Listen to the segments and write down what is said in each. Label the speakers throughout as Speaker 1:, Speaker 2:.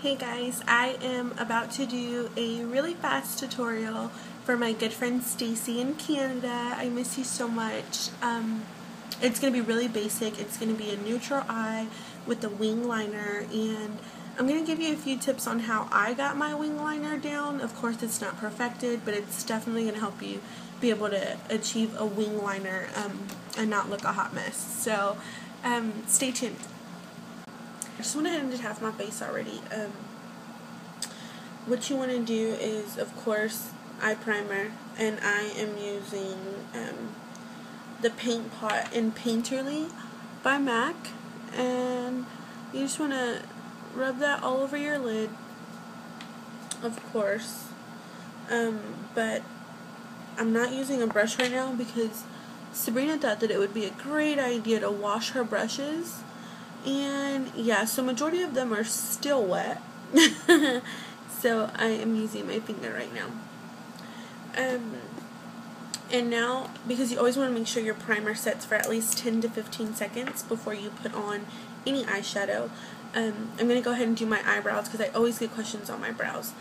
Speaker 1: Hey guys, I am about to do a really fast tutorial for my good friend Stacy in Canada. I miss you so much. It's going to be really basic. It's going to be a neutral eye with a wing liner, and I'm going to give you a few tips on how I got my wing liner down. Of course, it's not perfected, but it's definitely going to help you be able to achieve a wing liner and not look a hot mess. So stay tuned. I just went ahead and did half my face already. What you want to do is, of course, eye primer, and I am using the Paint Pot in Painterly by MAC, and you just want to rub that all over your lid, of course, but I'm not using a brush right now because Sabrina thought that it would be a great idea to wash her brushes. And yeah, so majority of them are still wet. So I am using my finger right now. And now, because you always want to make sure your primer sets for at least 10 to 15 seconds before you put on any eyeshadow, I'm going to go ahead and do my eyebrows because I always get questions on my brows.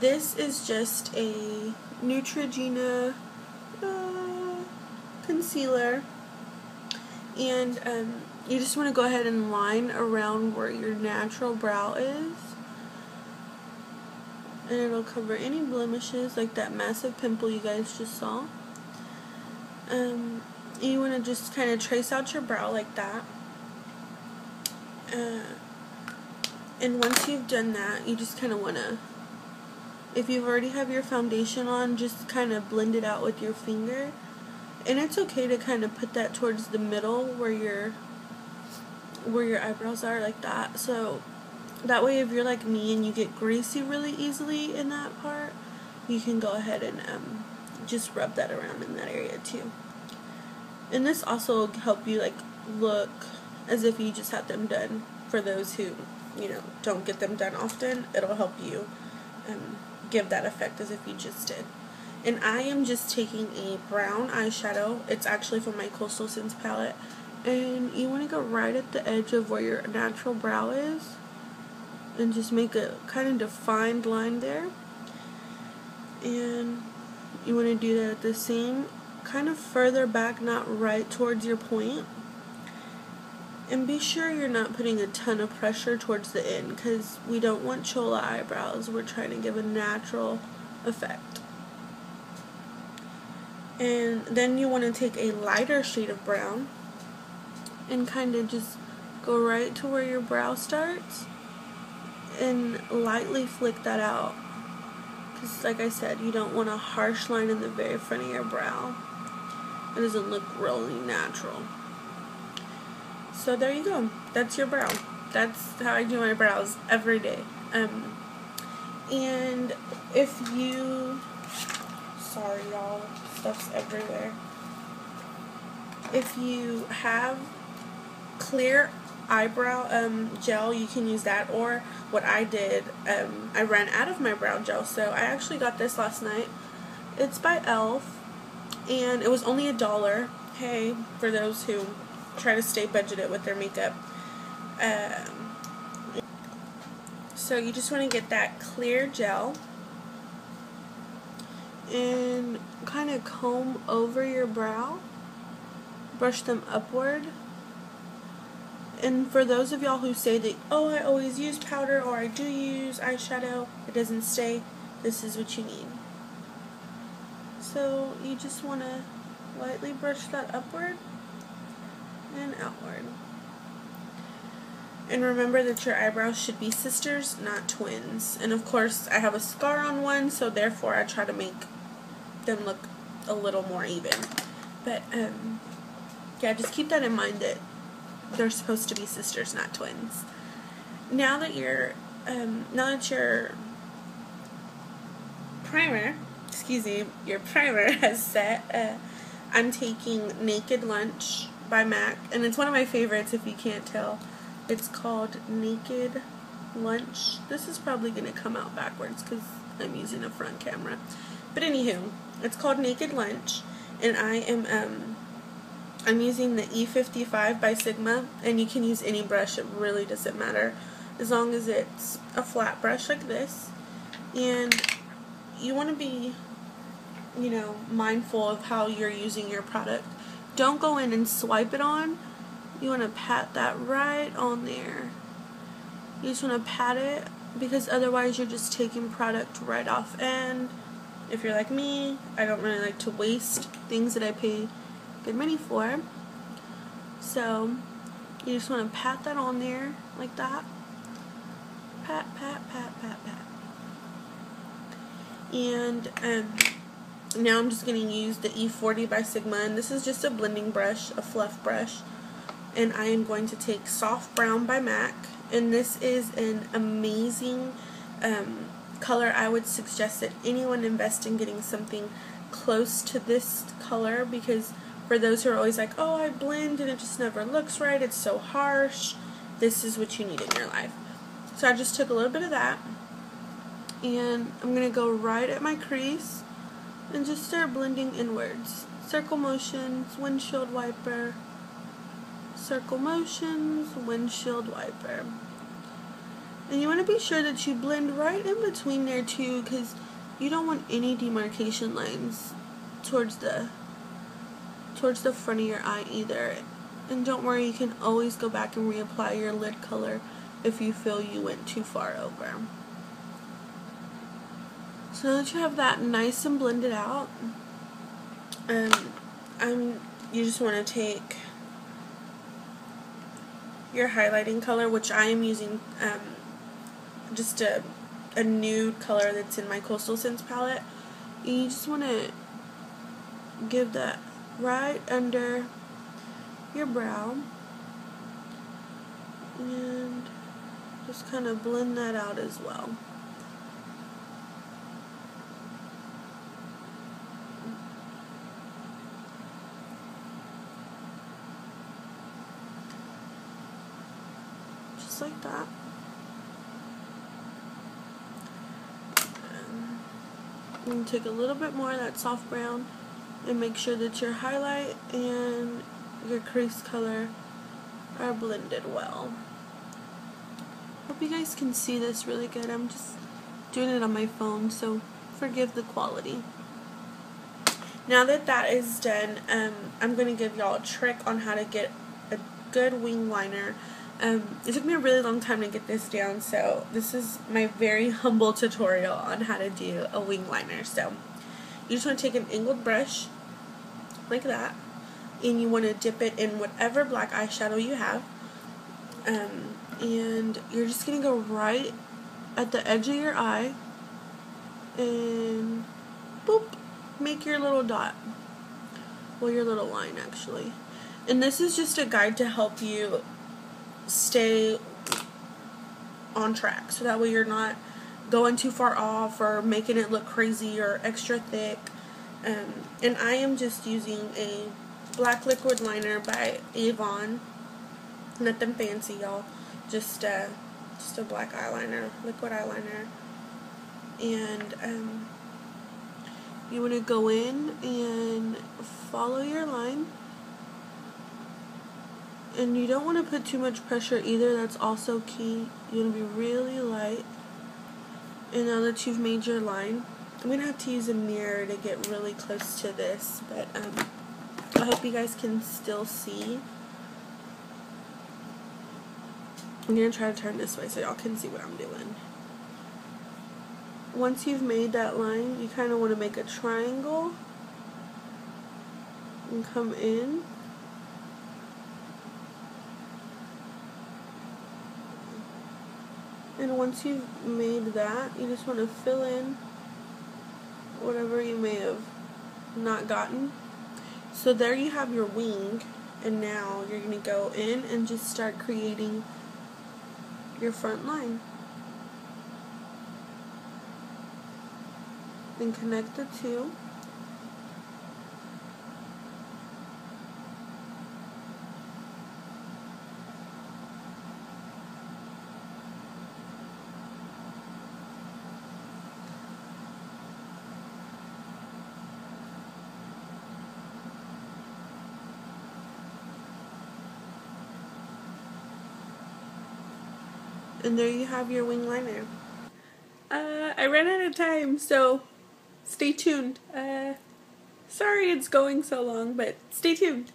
Speaker 1: This is just a Neutrogena concealer. And you just want to go ahead and line around where your natural brow is, and it'll cover any blemishes like that massive pimple you guys just saw. You want to just kind of trace out your brow like that, and once you've done that, you just kind of want to, if you already have your foundation on, just kind of blend it out with your finger. And it's okay to kind of put that towards the middle where your eyebrows are, like that. So that way, if you're like me and you get greasy really easily in that part, you can go ahead and just rub that around in that area too. And this also will help you like look as if you just had them done. For those who, don't get them done often, it'll help you give that effect as if you just did. And I am just taking a brown eyeshadow. It's actually from my Coastal Scents palette. And you want to go right at the edge of where your natural brow is. And just make a kind of defined line there. And you want to do that at the same, kind of further back, not right towards your point. And be sure you're not putting a ton of pressure towards the end, because we don't want chola eyebrows. We're trying to give a natural effect. And then you want to take a lighter shade of brown and kind of just go right to where your brow starts and lightly flick that out. Because like I said, you don't want a harsh line in the very front of your brow. It doesn't look really natural. So there you go. That's your brow. That's how I do my brows every day. And if you... Sorry, y'all. Stuff's everywhere. If you have clear eyebrow gel, you can use that. Or what I did, I ran out of my brow gel, so I actually got this last night. It's by e.l.f. and it was only $1. Hey, for those who try to stay budgeted with their makeup. So you just want to get that clear gel and kind of comb over your brow, brush them upward. And for those of y'all who say that, oh, I always use powder or I do use eyeshadow, it doesn't stay, this is what you need. So you just want to lightly brush that upward and outward. And remember that your eyebrows should be sisters, not twins. And of course, I have a scar on one, so therefore I try to make them look a little more even. But yeah, just keep that in mind that they're supposed to be sisters, not twins. Now that your primer has set, I'm taking Naked Lunch by MAC, and it's one of my favorites if you can't tell. It's called Naked Lunch. This is probably going to come out backwards because I'm using a front camera. But anywho, it's called Naked Lunch, and I'm using the E55 by Sigma, and you can use any brush, it really doesn't matter. as long as it's a flat brush like this. And you want to be, you know, mindful of how you're using your product. Don't go in and swipe it on. You want to pat that right on there. You just want to pat it, because otherwise you're just taking product right off. And if you're like me, I don't really like to waste things that I pay good money for. So you just want to pat that on there like that. Pat, pat, pat, pat, pat. And now I'm just going to use the E40 by Sigma, and this is just a blending brush, a fluff brush. And I am going to take Soft Brown by MAC, and this is an amazing color. I would suggest that anyone invest in getting something close to this color, because for those who are always like, oh, I blend and it just never looks right, it's so harsh, this is what you need in your life. So I just took a little bit of that, and I'm going to go right at my crease and just start blending inwards. Circle motions, windshield wiper, circle motions, windshield wiper. And you want to be sure that you blend right in between there too, because you don't want any demarcation lines towards the front of your eye either. And don't worry, you can always go back and reapply your lid color if you feel you went too far over. So now that you have that nice and blended out, you just want to take your highlighting color, which I am using just a nude color that's in my Coastal Scents palette. You just want to give that right under your brow and just kind of blend that out as well. Just like that. And take a little bit more of that soft brown and make sure that your highlight and your crease color are blended well. Hope you guys can see this really good. I'm just doing it on my phone, so forgive the quality. Now that that is done, I'm going to give y'all a trick on how to get a good wing liner. It took me a really long time to get this down, so this is my very humble tutorial on how to do a wing liner. So you just want to take an angled brush like that, and you want to dip it in whatever black eyeshadow you have, and you're just going to go right at the edge of your eye and boop, make your little dot, well, your little line actually. And this is just a guide to help you stay on track, so that way you're not going too far off or making it look crazy or extra thick. And I am just using a black liquid liner by Avon. Nothing fancy, y'all. Just a black eyeliner, liquid eyeliner. And you want to go in and follow your line. And you don't want to put too much pressure either. That's also key. You want to be really light. And now that you've made your line, I'm going to have to use a mirror to get really close to this, but I hope you guys can still see. I'm going to try to turn this way so y'all can see what I'm doing. Once you've made that line, you kind of want to make a triangle and come in. And once you've made that, you just want to fill in whatever you may have not gotten. So there you have your wing, and now you're going to go in and just start creating your front line. Then connect the two. And there you have your wing liner.
Speaker 2: I ran out of time, so stay tuned. Sorry it's going so long, but stay tuned.